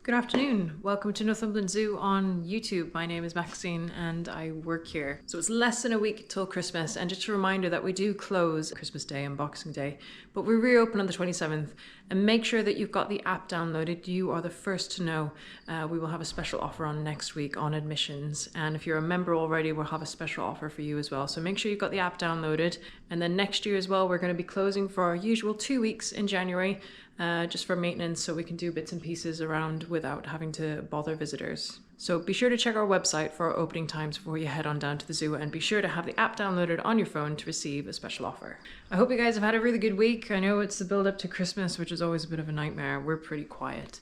Good afternoon. Welcome to Northumberland Zoo on YouTube. My name is Maxine and I work here. So it's less than a week till Christmas, and just a reminder that we do close Christmas Day and Boxing Day, but we reopen on the 27th. And make sure that you've got the app downloaded. You are the first to know. We will have a special offer on next week on admissions, and if you're a member already, we'll have a special offer for you as well. So make sure you've got the app downloaded. And then next year as well, we're going to be closing for our usual 2 weeks in January. Just for maintenance, so we can do bits and pieces around without having to bother visitors. So be sure to check our website for our opening times before you head on down to the zoo, and be sure to have the app downloaded on your phone to receive a special offer. I hope you guys have had a really good week. I know it's the build up to Christmas, which is always a bit of a nightmare. We're pretty quiet,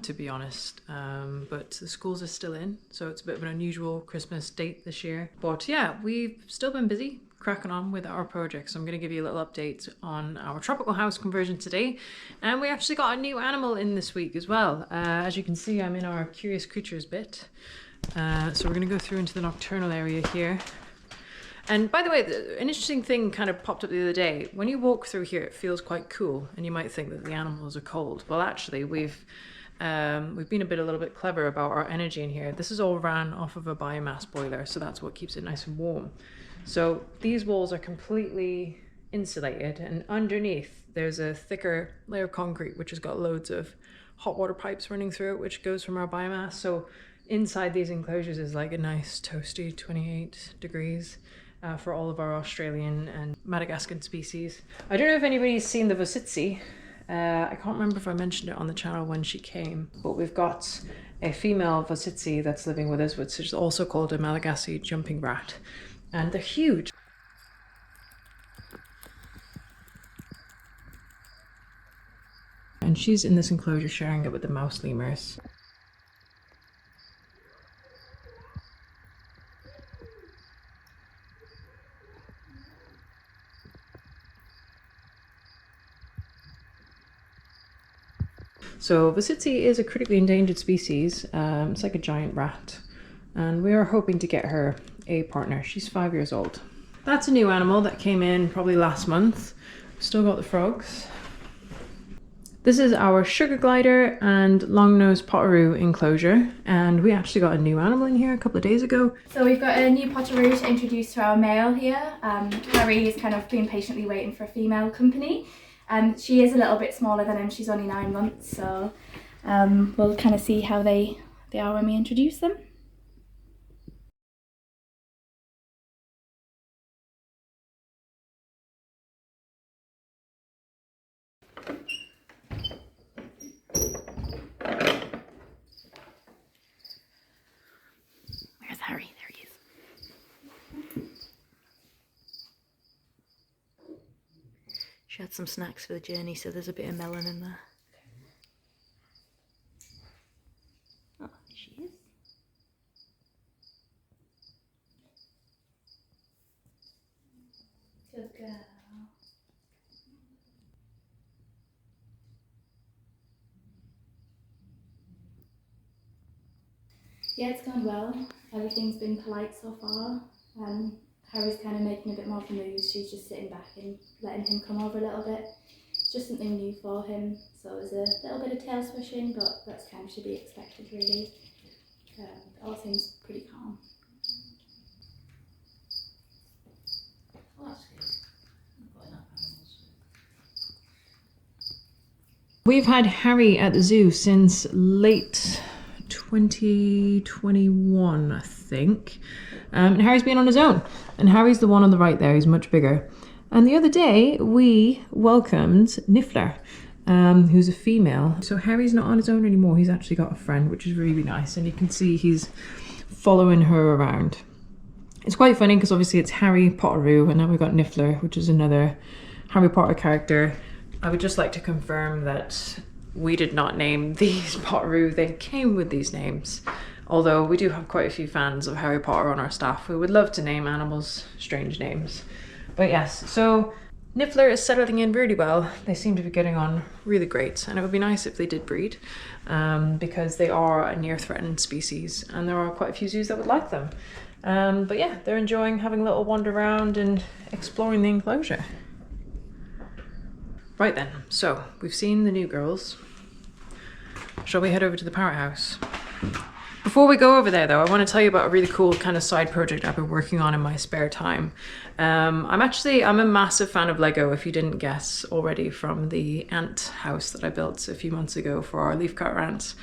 to be honest, but the schools are still in, so it's a bit of an unusual Christmas date this year. But yeah, we've still been busy cracking on with our project. So I'm going to give you a little update on our tropical house conversion today, and we actually got a new animal in this week as well. As you can see, I'm in our curious creatures bit, so we're going to go through into the nocturnal area here. And by the way, an interesting thing kind of popped up the other day. When you walk through here, it feels quite cool, and you might think that the animals are cold. Well, actually, we've been a little bit clever about our energy in here. This is all ran off of a biomass boiler, so that's what keeps it nice and warm. So these walls are completely insulated, and underneath there's a thicker layer of concrete which has got loads of hot water pipes running through it, which goes from our biomass. So inside these enclosures is like a nice toasty 28 degrees for all of our Australian and Madagascan species. I don't know if anybody's seen the Vositsi. I can't remember if I mentioned it on the channel when she came, but we've got a female Vositsi that's living with us, which is also called a Malagasy jumping rat. And they're huge. And she's in this enclosure sharing it with the mouse lemurs. So Vositsi is a critically endangered species. It's like a giant rat, and we are hoping to get her a partner. She's 5 years old. That's a new animal that came in probably last month. Still got the frogs. This is our sugar glider and long-nosed potaroo enclosure, and we actually got a new animal in here a couple of days ago. So we've got a new potaroo to introduce to our male here. Harry is kind of been patiently waiting for a female company. She is a little bit smaller than him. She's only 9 months, so we'll kind of see how they are when we introduce them. Where's Harry? There he is. She had some snacks for the journey, so there's a bit of melon in there. Oh, there she is. Good girl. Yeah, it's gone well. Everything's been polite so far. Harry's kind of making a bit more of a move. She's just sitting back and letting him come over a little bit. It's just something new for him, so there's a little bit of tail swishing, but that's kind of to be expected really. It all seems pretty calm. Oh, that's good. Quite enough animals. We've had Harry at the zoo since late 2021, I think. And Harry's been on his own. And Harry's the one on the right there, he's much bigger. And the other day, we welcomed Niffler, who's a female. So Harry's not on his own anymore, he's actually got a friend, which is really nice. And you can see he's following her around. It's quite funny because obviously it's Harry, Potaroo, and now we've got Niffler, which is another Harry Potter character. I would just like to confirm that we did not name these Potaroo, they came with these names. Although we do have quite a few fans of Harry Potter on our staff who would love to name animals strange names. But yes, so Niffler is settling in really well. They seem to be getting on really great, and it would be nice if they did breed, because they are a near threatened species and there are quite a few zoos that would like them. But yeah, they're enjoying having a little wander around and exploring the enclosure. Right then, so we've seen the new girls. shall we head over to the parrot house? Before we go over there though, I want to tell you about a really cool kind of side project I've been working on in my spare time. I'm a massive fan of Lego, if you didn't guess already from the ant house that I built a few months ago for our leaf cutter ants.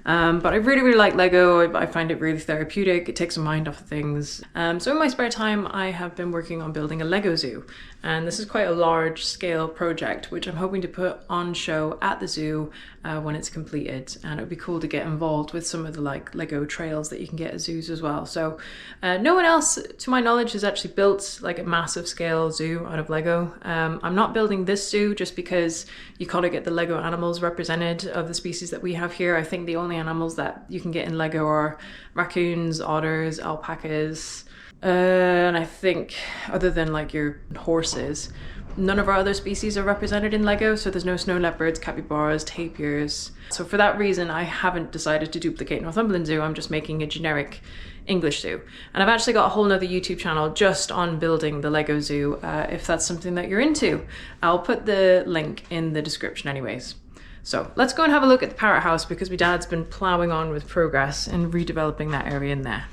But I really like Lego. I find it really therapeutic. It takes my mind off of things. So in my spare time, I have been working on building a Lego zoo. And this is quite a large scale project, which I'm hoping to put on show at the zoo when it's completed. And it would be cool to get involved with some of the like Lego trails that you can get at zoos as well. So no one else, to my knowledge, has actually built like a massive scale zoo out of Lego. I'm not building this zoo just because you kind of get the Lego animals represented of the species that we have here. I think the only animals that you can get in Lego are raccoons, otters, alpacas, and I think other than like your horses, none of our other species are represented in Lego. So there's no snow leopards, capybaras, tapirs. So for that reason, I haven't decided to duplicate Northumberland Zoo. I'm just making a generic English zoo. And I've actually got a whole nother YouTube channel just on building the Lego zoo. If that's something that you're into, I'll put the link in the description anyways. So let's go and have a look at the parrot house because my dad's been ploughing on with progress and redeveloping that area in there.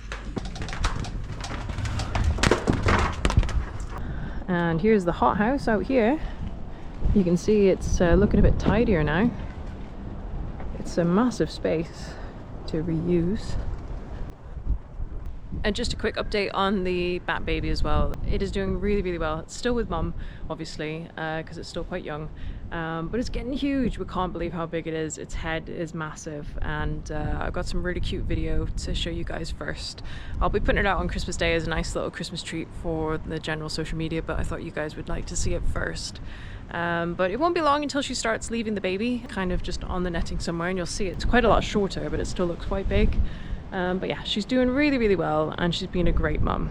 And here's the hot house out here. You can see it's looking a bit tidier now. It's a massive space to reuse. And just a quick update on the bat baby as well. It is doing really well. It's still with mum, obviously, because it's still quite young. But it's getting huge. We can't believe how big it is. Its head is massive, and I've got some really cute video to show you guys first. I'll be putting it out on Christmas Day as a nice little Christmas treat for the general social media, but I thought you guys would like to see it first. But it won't be long until she starts leaving the baby, kind of just on the netting somewhere, and you'll see it's quite a lot shorter, but it still looks quite big. But yeah, she's doing really well, and she's been a great mum.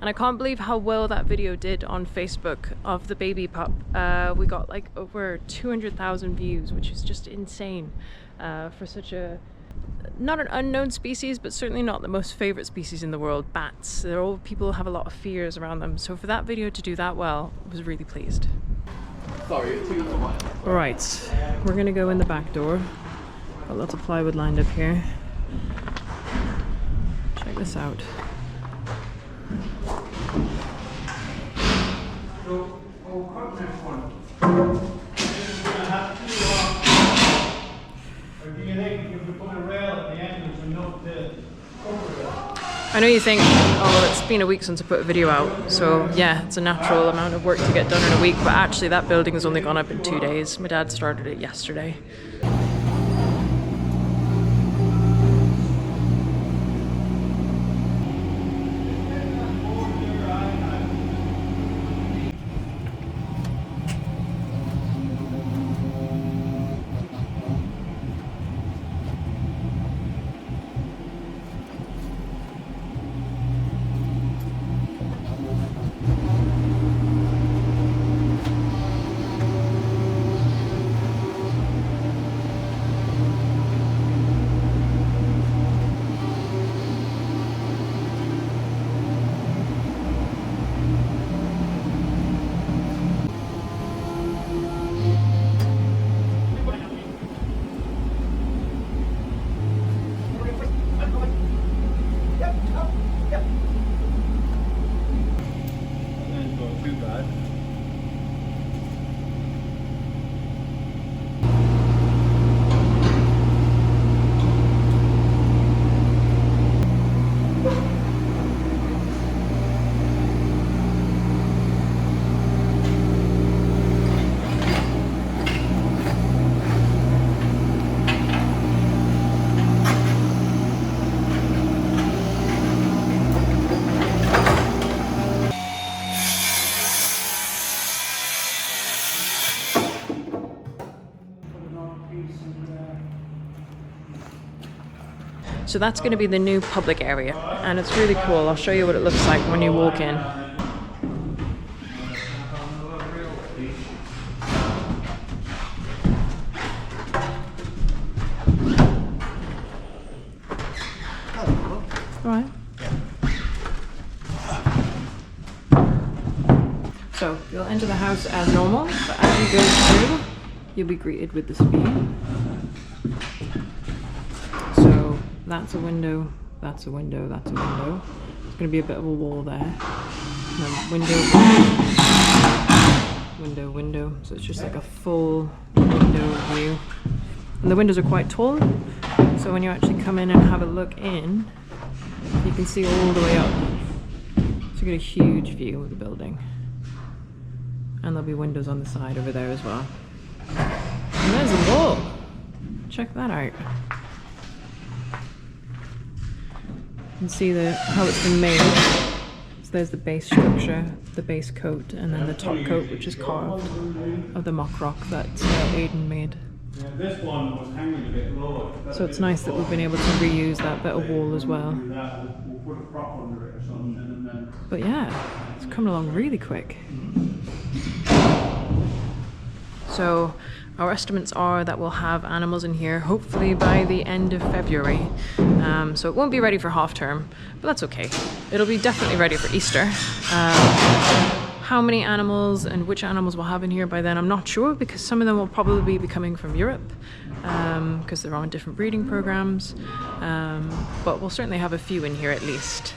And I can't believe how well that video did on Facebook of the baby pup. We got like over 200,000 views, which is just insane for such a, not an unknown species, but certainly not the most favorite species in the world, bats. They're all, people have a lot of fears around them. So for that video to do that well, I was really pleased. Right, we're gonna go in the back door. Got lots of plywood lined up here. Check this out. I know you think, oh, it's been a week since I put a video out, so yeah, it's a natural amount of work to get done in a week, but actually that building has only gone up in 2 days. My dad started it yesterday. So that's going to be the new public area, and it's really cool. I'll show you what it looks like when you walk in. All right. So you'll enter the house as normal, but as you go through, you'll be greeted with this view. So that's a window, that's a window, that's a window. There's going to be a bit of a wall there. And then window, window, window. So it's just like a full window view. And the windows are quite tall, so when you actually come in and have a look in, you can see all the way up. So you get a huge view of the building. And there'll be windows on the side over there as well. And there's a wall. Check that out. You can see how it's been made. So there's the base structure, the base coat, and then the top coat, which is carved of the mock rock that Aidan made. Yeah, this one was hanging a bit low. So it's nice that we've been able to reuse that bit of wall as well. We'll put a prop under it or something, and then. But yeah, it's coming along really quick. So our estimates are that we'll have animals in here hopefully by the end of February. So it won't be ready for half term, but that's okay. It'll be definitely ready for Easter. How many animals and which animals we'll have in here by then, I'm not sure, because some of them will probably be coming from Europe because they're on different breeding programs. But we'll certainly have a few in here at least.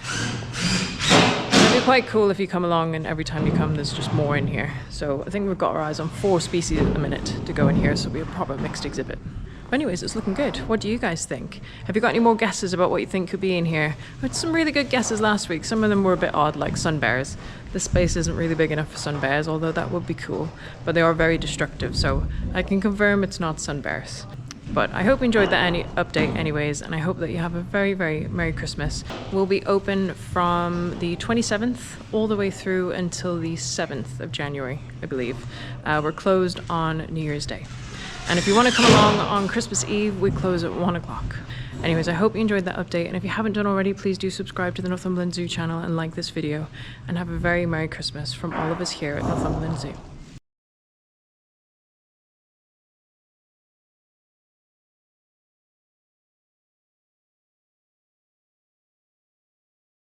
It'd be quite cool if you come along and every time you come there's just more in here. So I think we've got our eyes on 4 species at the minute to go in here, so it'll be a proper mixed exhibit. But anyways, it's looking good. What do you guys think? Have you got any more guesses about what you think could be in here? We had some really good guesses last week. Some of them were a bit odd, like sun bears. The space isn't really big enough for sun bears, although that would be cool. But they are very destructive, so I can confirm it's not sun bears. But I hope you enjoyed that update anyways, and I hope that you have a very, very Merry Christmas. We'll be open from the 27th all the way through until the 7th of January, I believe. We're closed on New Year's Day. And if you want to come along on Christmas Eve, we close at 1 o'clock. Anyways, I hope you enjoyed that update, and if you haven't done already, please do subscribe to the Northumberland Zoo channel and like this video, and have a very Merry Christmas from all of us here at Northumberland Zoo.